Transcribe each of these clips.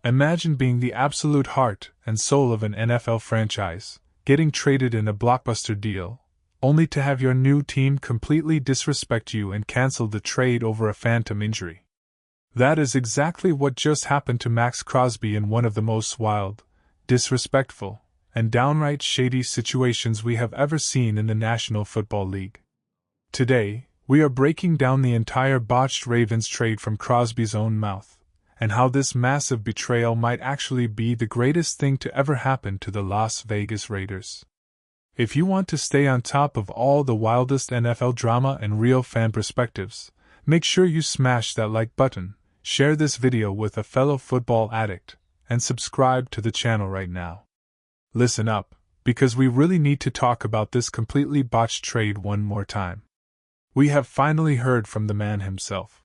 Imagine being the absolute heart and soul of an NFL franchise, getting traded in a blockbuster deal, only to have your new team completely disrespect you and cancel the trade over a phantom injury. That is exactly what just happened to Maxx Crosby in one of the most wild, disrespectful, and downright shady situations we have ever seen in the National Football League. Today, we are breaking down the entire botched Ravens trade from Crosby's own mouth, and how this massive betrayal might actually be the greatest thing to ever happen to the Las Vegas Raiders. If you want to stay on top of all the wildest NFL drama and real fan perspectives, make sure you smash that like button, share this video with a fellow football addict, and subscribe to the channel right now. Listen up, because we really need to talk about this completely botched trade one more time. We have finally heard from the man himself.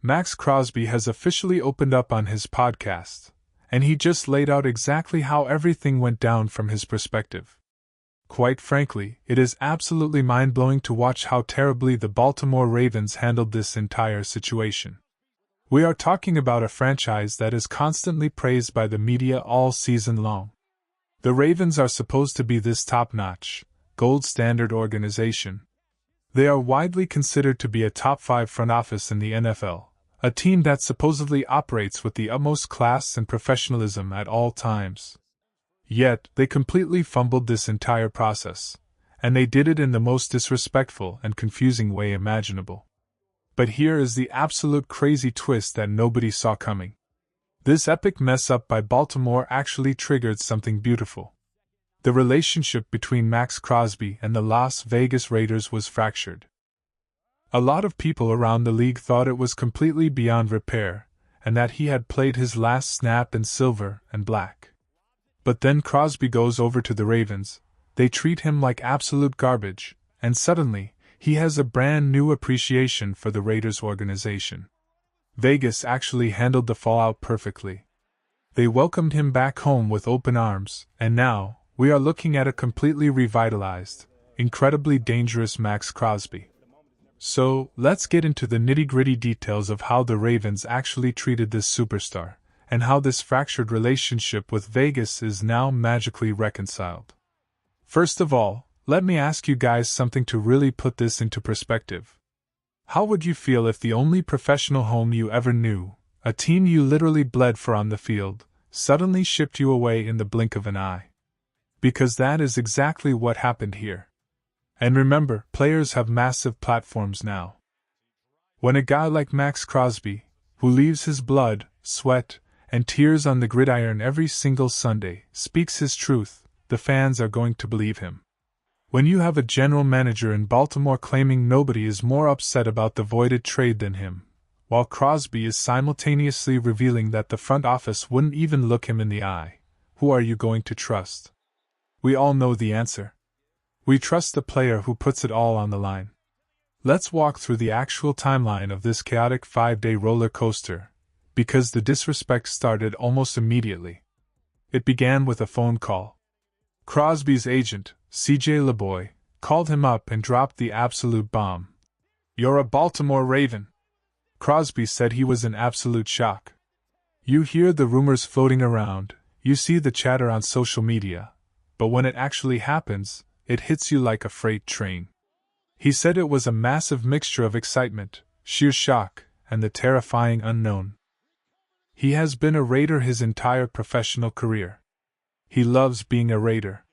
Maxx Crosby has officially opened up on his podcast, and he just laid out exactly how everything went down from his perspective. Quite frankly, it is absolutely mind-blowing to watch how terribly the Baltimore Ravens handled this entire situation. We are talking about a franchise that is constantly praised by the media all season long. The Ravens are supposed to be this top-notch, gold standard organization. They are widely considered to be a top 5 front office in the NFL, a team that supposedly operates with the utmost class and professionalism at all times. Yet, they completely fumbled this entire process, and they did it in the most disrespectful and confusing way imaginable. But here is the absolute crazy twist that nobody saw coming. This epic mess-up by Baltimore actually triggered something beautiful. The relationship between Maxx Crosby and the Las Vegas Raiders was fractured. A lot of people around the league thought it was completely beyond repair, and that he had played his last snap in silver and black. But then Crosby goes over to the Ravens, they treat him like absolute garbage, and suddenly, he has a brand new appreciation for the Raiders organization. Vegas actually handled the fallout perfectly. They welcomed him back home with open arms, and now, we are looking at a completely revitalized, incredibly dangerous Maxx Crosby. So, let's get into the nitty-gritty details of how the Ravens actually treated this superstar, and how this fractured relationship with Vegas is now magically reconciled. First of all, let me ask you guys something to really put this into perspective. How would you feel if the only professional home you ever knew, a team you literally bled for on the field, suddenly shipped you away in the blink of an eye? Because that is exactly what happened here. And remember, players have massive platforms now. When a guy like Maxx Crosby, who leaves his blood, sweat, and tears on the gridiron every single Sunday, speaks his truth, the fans are going to believe him. When you have a general manager in Baltimore claiming nobody is more upset about the voided trade than him, while Crosby is simultaneously revealing that the front office wouldn't even look him in the eye, who are you going to trust? We all know the answer. We trust the player who puts it all on the line. Let's walk through the actual timeline of this chaotic 5-day roller coaster, because the disrespect started almost immediately. It began with a phone call. Crosby's agent, C.J. LeBoy, called him up and dropped the absolute bomb. "You're a Baltimore Raven." Crosby said he was in absolute shock. You hear the rumors floating around, you see the chatter on social media, but when it actually happens, it hits you like a freight train. He said it was a massive mixture of excitement, sheer shock, and the terrifying unknown. He has been a Raider his entire professional career. He loves being a Raider.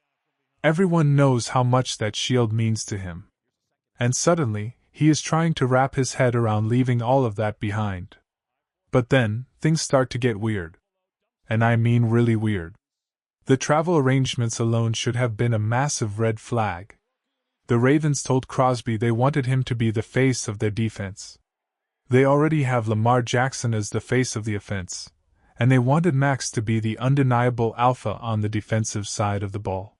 Everyone knows how much that shield means to him. And suddenly, he is trying to wrap his head around leaving all of that behind. But then, things start to get weird. And I mean really weird. The travel arrangements alone should have been a massive red flag. The Ravens told Crosby they wanted him to be the face of their defense. They already have Lamar Jackson as the face of the offense, and they wanted Maxx to be the undeniable alpha on the defensive side of the ball.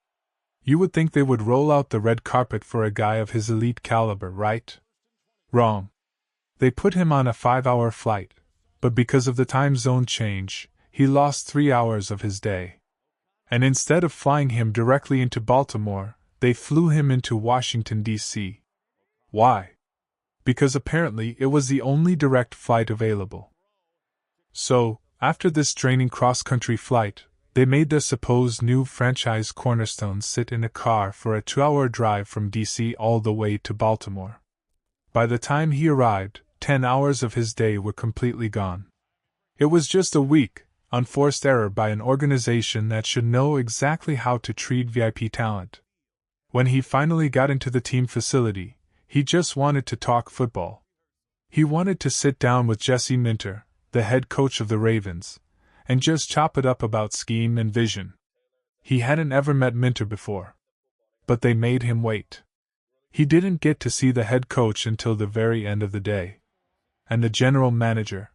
You would think they would roll out the red carpet for a guy of his elite caliber, right? Wrong. They put him on a 5-hour flight, but because of the time zone change, he lost 3 hours of his day. And instead of flying him directly into Baltimore, they flew him into Washington, D.C. Why? Because apparently it was the only direct flight available. So, After this draining cross-country flight, they made their supposed new franchise cornerstone sit in a car for a 2-hour drive from D.C. all the way to Baltimore. By the time he arrived, 10 hours of his day were completely gone. It was just a weak, unforced error by an organization that should know exactly how to treat VIP talent. When he finally got into the team facility, he just wanted to talk football. He wanted to sit down with Jesse Minter, the head coach of the Ravens, and just chop it up about scheme and vision. He hadn't ever met Minter before. But they made him wait. He didn't get to see the head coach until the very end of the day. And the general manager.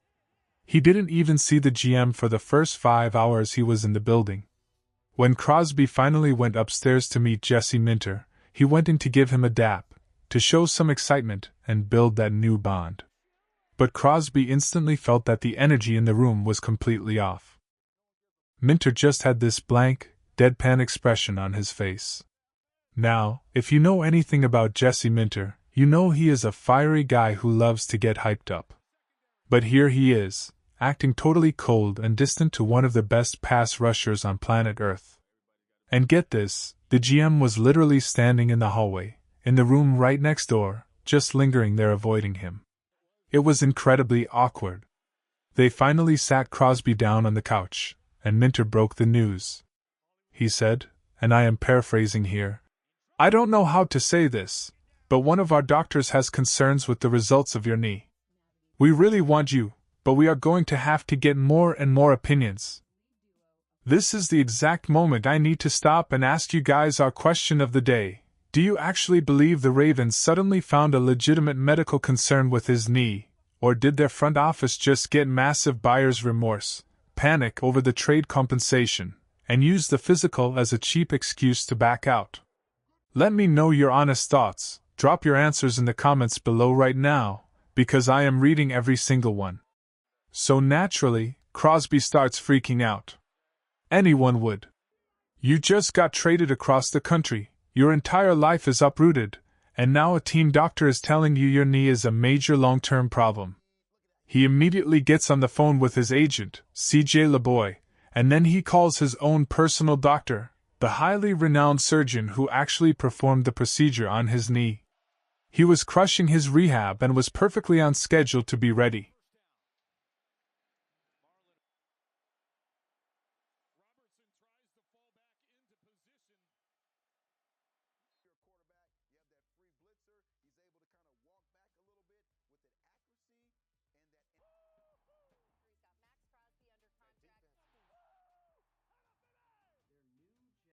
He didn't even see the GM for the first 5 hours he was in the building. When Crosby finally went upstairs to meet Jesse Minter, he went in to give him a dap, to show some excitement and build that new bond. But Crosby instantly felt that the energy in the room was completely off. Minter just had this blank, deadpan expression on his face. Now, if you know anything about Jesse Minter, you know he is a fiery guy who loves to get hyped up. But here he is, acting totally cold and distant to one of the best pass rushers on planet Earth. And get this, the GM was literally standing in the hallway, in the room right next door, just lingering there avoiding him. It was incredibly awkward. They finally sat Crosby down on the couch, and Minter broke the news. He said, and I am paraphrasing here, "I don't know how to say this, but one of our doctors has concerns with the results of your knee. We really want you, but we are going to have to get more and more opinions. This is the exact moment I need to stop and ask you guys our question of the day. Do you actually believe the Ravens suddenly found a legitimate medical concern with his knee, or did their front office just get massive buyer's remorse, panic over the trade compensation, and use the physical as a cheap excuse to back out? Let me know your honest thoughts. Drop your answers in the comments below right now, because I am reading every single one." So naturally, Crosby starts freaking out. Anyone would. You just got traded across the country, your entire life is uprooted, and now a team doctor is telling you your knee is a major long-term problem. He immediately gets on the phone with his agent, C.J. LeBoy, and then he calls his own personal doctor, the highly renowned surgeon who actually performed the procedure on his knee. He was crushing his rehab and was perfectly on schedule to be ready.